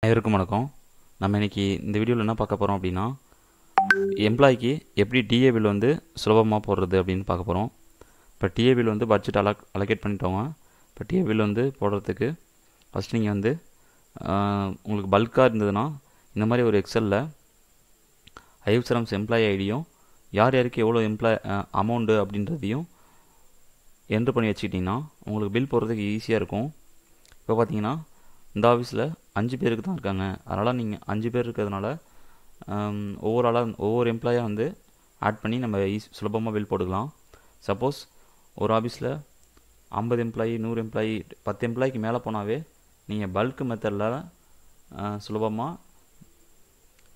அனைவருக்கும் வணக்கம். நம்ம இன்றைக்கி இந்த வீடியோவில் என்ன பார்க்க போகிறோம் அப்படின்னா, எம்ப்ளாய்க்கு எப்படி டிஏ பில் வந்து சுலபமாக போடுறது அப்படின்னு பார்க்க போகிறோம். இப்போ டிஏ பில் வந்து பட்ஜெட் அலோகேட் பண்ணிட்டோங்க. இப்போ டிஏ பில் வந்து போடுறதுக்கு ஃபஸ்ட் நீங்கள் வந்து உங்களுக்கு பல்காக இருந்ததுன்னா இந்த மாதிரி ஒரு எக்ஸலில் ஐஎஃப்எஸ்ஆர்எம்ஸ் எம்ப்ளாயி ஐடியும் யார் யாருக்கு எவ்வளோ அமௌண்ட்டு அப்படின்றதையும் என்ட்ரு பண்ணி வச்சுக்கிட்டிங்கன்னா உங்களுக்கு பில் போடுறதுக்கு ஈஸியாக இருக்கும். இப்போ பார்த்தீங்கன்னா இந்த ஆஃபீஸில் 5 பேருக்கு தான் இருக்காங்க. அதனால் நீங்கள் 5 பேர் இருக்கிறதுனால ஒவ்வொரு எம்ப்ளாயாக வந்து ஆட் பண்ணி நம்ம சுலபமாக பில் போட்டுக்கலாம். சப்போஸ் ஒரு ஆஃபீஸில் 50 எம்ப்ளாயி 100 எம்ப்ளாயி 10 எம்ப்ளாய்க்கு மேலே போனாவே நீங்கள் பல்க் மெத்தடில் சுலபமாக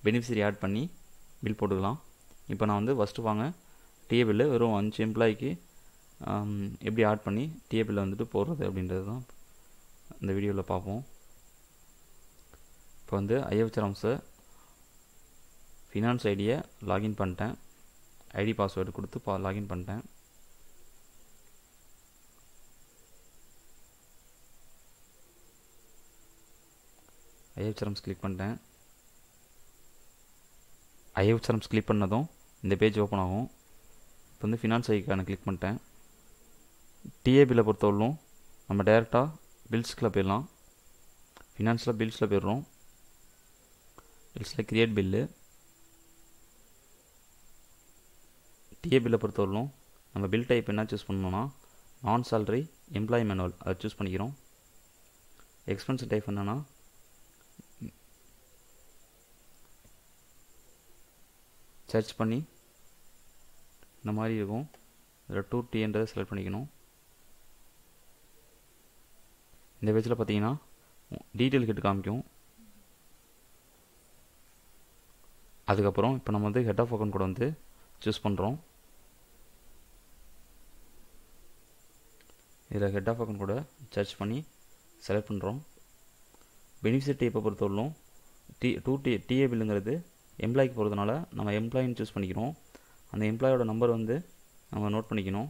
பெனிஃபிஷரி ஆட் பண்ணி பில் போட்டுக்கலாம். இப்போ நான் வந்து ஃபஸ்ட்டு வாங்க டிஏ பில்லு வெறும் 5 எம்ப்ளாய்க்கு எப்படி ஆட் பண்ணி டிஏ பில்லை வந்துட்டு போடுறது அப்படின்றது தான் இந்த வீடியோவில் பார்ப்போம். இப்போ வந்து ஐஎஃப்எஸ்ஆர்எம்ஸை ஃபினான்ஸ் ஐடியை லாகின் பண்ணிட்டேன். ஐடி பாஸ்வேர்டு கொடுத்து லாகின் பண்ணிட்டேன். ஐஎஃப்எஸ்ஆர்எம்ஸ் கிளிக் பண்ணிட்டேன். ஐஎஃப்எஸ்ஆர்எம்ஸ் கிளிக் பண்ணதும் இந்த பேஜ் ஓப்பன் ஆகும். இப்போ வந்து ஃபினான்ஸ் ஐக்கான கிளிக் பண்ணிட்டேன். டிஏ பில்லை பொறுத்தவரையிலும் நம்ம டைரெக்டாக பில்ஸ்கில் போயிடலாம். ஃபினான்ஸில் பில்ஸில் போயிடுறோம். பில்ஸில் கிரியேட் பில்லு. டிஏ பில்லை பொறுத்தவரையிலும் நம்ம பில் டைப் என்ன சூஸ் பண்ணணும்னா நான் சேலரி எம்ப்ளாயி மேனுவல் அதை சூஸ் பண்ணிக்கிறோம். எக்ஸ்பென்ஸ் டைப் என்னன்னா சர்ச் பண்ணி இந்த மாதிரி இருக்கும். இதில் 2T செலக்ட் பண்ணிக்கணும். இந்த பேஜில் பார்த்தீங்கன்னா டீட்டெயில் கிட்ட காமிக்கும். அதுக்கப்புறம் இப்போ நம்ம வந்து ஹெட் ஆஃப் அக்கௌண்ட் கூட வந்து சூஸ் பண்ணுறோம். இதில் ஹெட் ஆஃப் அக்கௌண்ட் கூட சர்ச் பண்ணி செலக்ட் பண்ணுறோம். பெனிஃபிஷரி டைப்பை பொறுத்தவரையிலும் டிஏ பில்லுங்கிறது எம்ப்ளாய்க்கு போகிறதுனால நம்ம எம்ப்ளாயின்னு சூஸ் பண்ணிக்கிறோம். அந்த எம்ப்ளாயோட நம்பர் வந்து நம்ம நோட் பண்ணிக்கணும்.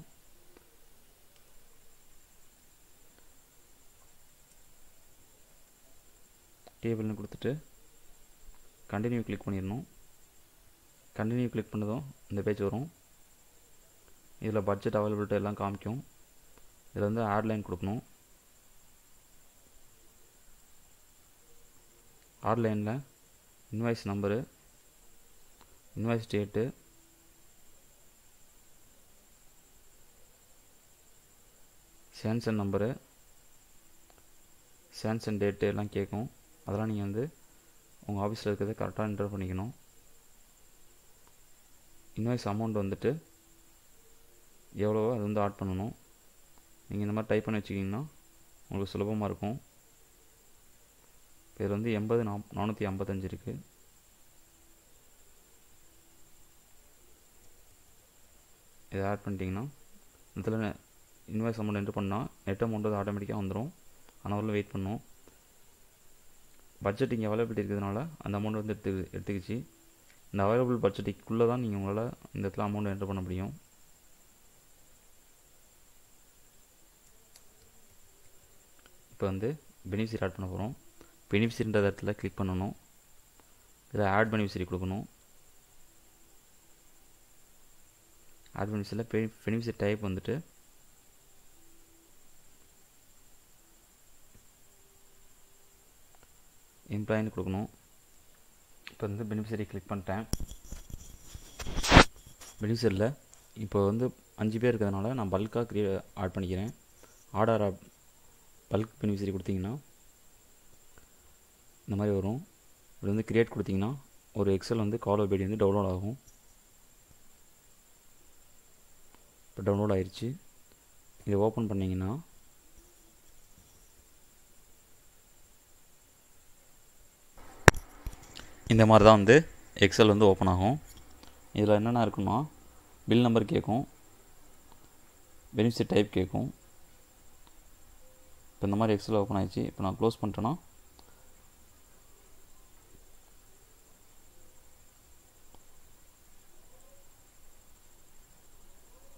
டிஏ பில்னு கொடுத்துட்டு கண்டினியூ கிளிக் பண்ணிடணும். கண்டினியூ கிளிக் பண்ணதும் இந்த பேஜ் வரும். இதில் பட்ஜெட் அவைலபிலிட்டி எல்லாம் காமிக்கும். இதில் வந்து ஆட் லைன் கொடுக்கணும். ஆட் லைனில் invoice number, invoice date, sanction number, sanction date எல்லாம் கேட்கும். அதெல்லாம் நீங்கள் வந்து உங்கள் ஆஃபீஸில் இருக்கிறத கரெக்டாக என்டர் பண்ணிக்கணும். இன்வாய்ஸ் அமௌண்ட் வந்துட்டு எவ்வளவோ அது வந்து ஆட் பண்ணணும். நீங்கள் இந்த மாதிரி டைப் பண்ணி வச்சுக்கிங்கன்னா உங்களுக்கு சுலபமாக இருக்கும். இதில் வந்து 80,455 இருக்குது. இதை ஆட் பண்ணிட்டீங்கன்னா இதில் இன்வாய்ஸ் அமௌண்ட் என்ட்ரு பண்ணால் நெட் அமௌண்ட் அது ஆட்டோமேட்டிக்காக வந்துடும். ஆனால் வெயிட் பண்ணணும். பட்ஜெட் இங்கே அவைலபிலிட்டி இருக்கிறதுனால அந்த அமௌண்ட் வந்து எடுத்துக்கிச்சு. இந்த அவைலபிள் பட்ஜெட்டுக்குள்ளே தான் நீங்கள் உங்களால் இந்த இடத்துல அமௌண்ட் என்ட்ரு பண்ண முடியும். இப்போ வந்து பெனிஃபிஷரி ஆட் பண்ண போகிறோம். பெனிஃபிஷரின்ற இடத்துல கிளிக் பண்ணணும். இதில் ஆட் பெனிஃபிஷரி கொடுக்கணும். ஆட் பெனிஃபிஷரியில் பெனிஃபிஷரி டைப் வந்துட்டு எம்ப்ளாயின்னு கொடுக்கணும். இப்போ வந்து பெனிஃபிஷரி கிளிக் பண்ணிட்டேன். பெனிஃபிஷரியில் இப்போ வந்து 5 பேர் இருக்கிறதுனால நான் பல்காக ஆட் பண்ணிக்கிறேன். ஆர்டர் பல்க் பெனிஃபிஷரி கொடுத்தீங்கன்னா இந்த மாதிரி வரும். இப்படி வந்து கிரியேட் கொடுத்தீங்கன்னா ஒரு எக்ஸல் வந்து காலோ பேடி வந்து டவுன்லோட் ஆகும். இப்போ டவுன்லோட் ஆயிடுச்சு. இதை ஓப்பன் பண்ணிங்கன்னா இந்த மாதிரி தான் வந்து எக்ஸல் வந்து ஓப்பன் ஆகும். இதில் என்னென்ன இருக்குன்னா பில் நம்பர் கேட்கும், பெனிஃபிஷரி டைப் கேட்கும். இப்போ இந்த மாதிரி எக்ஸல் ஓப்பன் ஆகிடுச்சு. இப்போ நான் க்ளோஸ் பண்ணிட்டேன்னா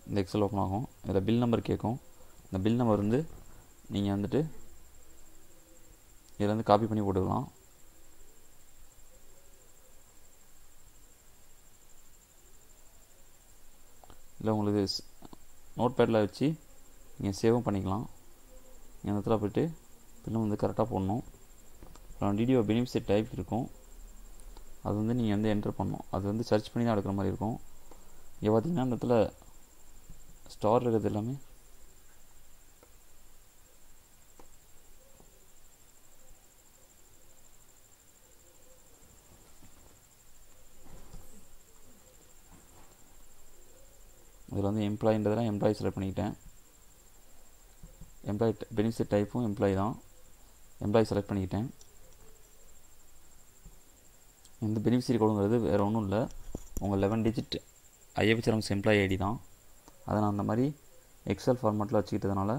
இந்த எக்ஸல் ஓப்பன் ஆகும். இதில் பில் நம்பர் கேட்கும். இந்த பில் நம்பர் வந்து நீங்கள் வந்துட்டு இதில் வந்து காப்பி பண்ணி போட்டுக்கலாம். இல்லை உங்களுக்கு நோட் பேடில் வச்சு நீங்கள் சேவும் பண்ணிக்கலாம். இந்த இடத்துல போய்ட்டு பில்லும் வந்து கரெக்டாக போடணும். அப்புறம் டிடிஓ பெனிஃபிட் டைப் இருக்கும், அது வந்து நீங்கள் வந்து என்டர் பண்ணணும். அது வந்து சர்ச் பண்ணி தான் எடுக்கிற மாதிரி இருக்கும். இங்கே பார்த்தீங்கன்னா இந்த இடத்துல ஸ்டார் இருக்கிறது எல்லாமே இதில் வந்து எம்ப்ளாயின்றதெல்லாம் எம்ப்ளாயி செலக்ட் பண்ணிக்கிட்டேன். எம்ப்ளாயி பெனிஃபிட் டைப்பும் எம்ப்ளாயி தான், எம்ப்ளாயி செலக்ட் பண்ணிக்கிட்டேன். இந்த பெனிஃபிஷரி கோடுங்கிறது வேறு ஒன்றும் இல்லை, உங்கள் 11 டிஜிட் ஐஎஃப்எஸ் எம்ப்ளாயி ஐடி தான். அதை நான் அந்த மாதிரி எக்ஸல் ஃபார்மேட்டில் வச்சுக்கிட்டதுனால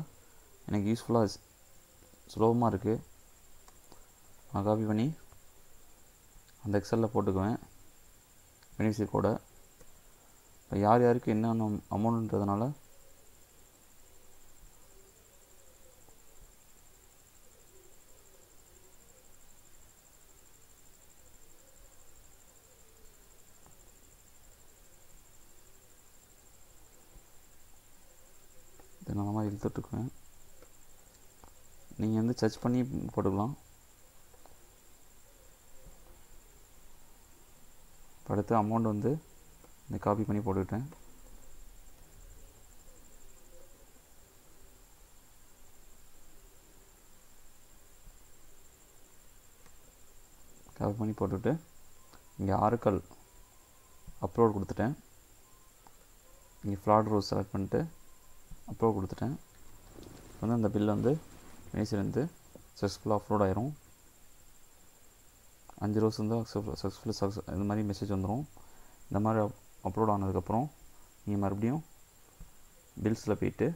எனக்கு யூஸ்ஃபுல்லாக சுலபமாக இருக்குது. நான் காப்பி பண்ணி அந்த எக்ஸலில் போட்டுக்குவேன் பெனிஃபிஷரி கோடை. இப்போ யார் யாருக்கு என்னென்ன அமௌண்ட்ன்றதுனால இதை நான் மாதிரி இழுத்துட்ருக்குவேன். நீங்கள் வந்து சர்ச் பண்ணி போட்டுக்கலாம். அடுத்து அமௌண்ட் வந்து இந்த காப்பி பண்ணி போட்டுக்கிட்டேன். காப்பி பண்ணி போட்டுவிட்டு இங்கே ஆர்கல் அப்லோட் கொடுத்துட்டேன். இங்கே ஃப்ளாட் ரோஸ் செலக்ட் பண்ணிட்டு அப்லோட் கொடுத்துட்டேன். வந்து அந்த பில் வந்து மேசிலேருந்து சக்ஸஸ்ஃபுல்லாக அப்லோட் ஆயிரும். 5 ரோஸ் வந்து சக்ஸஸ்ஃபுல் இந்த மாதிரி மெசேஜ் வந்துடும். இந்த மாதிரி அப்லோட் ஆனதுக்கப்புறம் நீங்கள் மறுபடியும் பில்ஸில் போய்ட்டு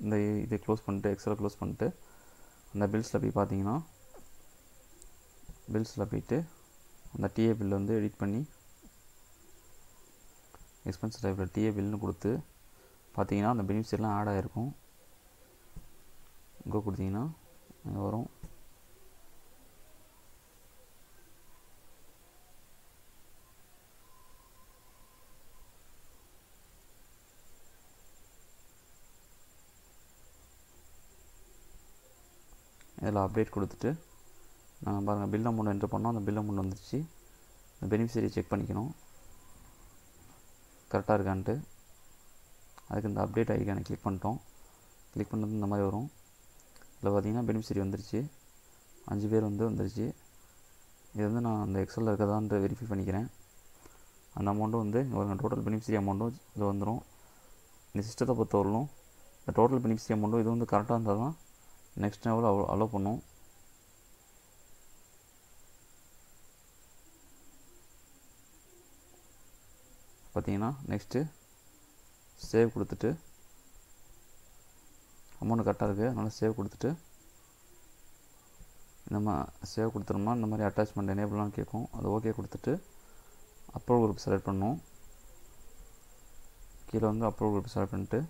இந்த இதை க்ளோஸ் பண்ணிட்டு எக்ஸலை க்ளோஸ் பண்ணிட்டு அந்த பில்ஸில் போய் பார்த்தீங்கன்னா பில்ஸில் போய்ட்டு அந்த டிஏ பில் வந்து எடிட் பண்ணி எக்ஸ்பென்ஸ் டைப்பில் டிஏ பில்னு கொடுத்து பார்த்தீங்கன்னா அந்த பெனிஃபிட்ஸ்லாம் ஆட் ஆகிருக்கும். இங்கே கொடுத்தீங்கன்னா இங்கே வரும். இதில் அப்டேட் கொடுத்துட்டு நாங்கள் பாருங்கள் பில் அமௌண்ட் என்ட்ரு பண்ணோம். அந்த பில் அமௌண்ட் வந்துடுச்சு. இந்த பெனிஃபிஷரி செக் பண்ணிக்கணும் கரெக்டாக இருக்கான்ட்டு. அதுக்கு இந்த அப்டேட் ஐக்கானை கிளிக் பண்ணிட்டோம். கிளிக் பண்ணது இந்த மாதிரி வரும். இதில் பார்த்தீங்கன்னா பெனிஃபிஷரி வந்துருச்சு. 5 பேர் வந்து வந்துருச்சு. இது வந்து நான் அந்த எக்ஸலில் இருக்கதான்ட்டு வெரிஃபை பண்ணிக்கிறேன். அந்த அமௌண்ட்டும் வந்து ஒரு டோட்டல் பெனிஃபிஷரி அமௌண்ட்டும் இது வந்துடும். இந்த சிஸ்டத்தை பொறுத்தவரையிலும் இந்த டோட்டல் பெனிஃபிஷரி அமௌண்ட்டும் இது வந்து கரெக்டாக இருந்தால் தான் நெக்ஸ்ட் லெவல் அலோவ் பண்ணும். பார்த்தீங்கன்னா நெக்ஸ்ட்டு சேவ் கொடுத்துட்டு அமௌண்ட் கரெக்டாக இருக்குது, அதனால் சேவ் கொடுத்துட்டு நம்ம சேவ் கொடுத்துட்டோம்னா இந்த மாதிரி அட்டாச்மெண்ட் எனேபிள்லாம் கேட்கும். அது ஓகே கொடுத்துட்டு அப்ரூவல் குரூப் செலக்ட் பண்ணணும். கீழே வந்து அப்ரூவல் குரூப் செலக்ட் பண்ணிட்டு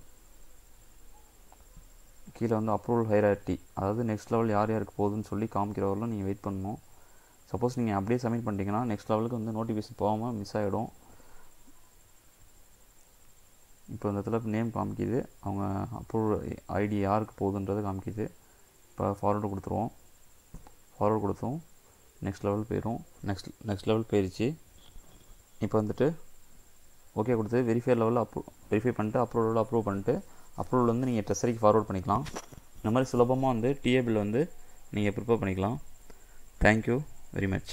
கீழே வந்து அப்ரூவல் ஹைரார்ட்டி, அதாவது நெக்ஸ்ட் லெவல் யார் யாருக்கு போகுதுன்னு சொல்லி காமிக்கிறவரெலாம் நீங்கள் வெயிட் பண்ணணும். சப்போஸ் நீங்கள் அப்படியே சப்மிட் பண்ணிட்டீங்கன்னா நெக்ஸ்ட் லெவலுக்கு வந்து நோட்டிஃபிகேஷன் போகாமல் மிஸ் ஆகிடும். இப்போ இந்த இடத்துல நேம் காமிக்குது, அவங்க அப்ரூவல் ஐடி யாருக்கு போகுதுன்றது காமிக்குது. இப்போ ஃபார்வர்டு கொடுத்துருவோம். ஃபார்வர்டு கொடுத்தோம், நெக்ஸ்ட் லெவல் போயிடும். நெக்ஸ்ட் லெவல் போயிடுச்சு. இப்போ வந்துட்டு ஓகே கொடுத்து வெரிஃபை லெவலில் வெரிஃபை பண்ணிட்டு அப்ரூவல் பண்ணிட்டு அப்ரூவல் வந்து நீங்கள் ட்ரெஸரிக்கு ஃபார்வர்ட் பண்ணிக்கலாம். இந்த மாதிரி சுலபமாக வந்து டிஏ பில் வந்து நீங்கள் ப்ரிப்பேர் பண்ணிக்கலாம். Thank you very much.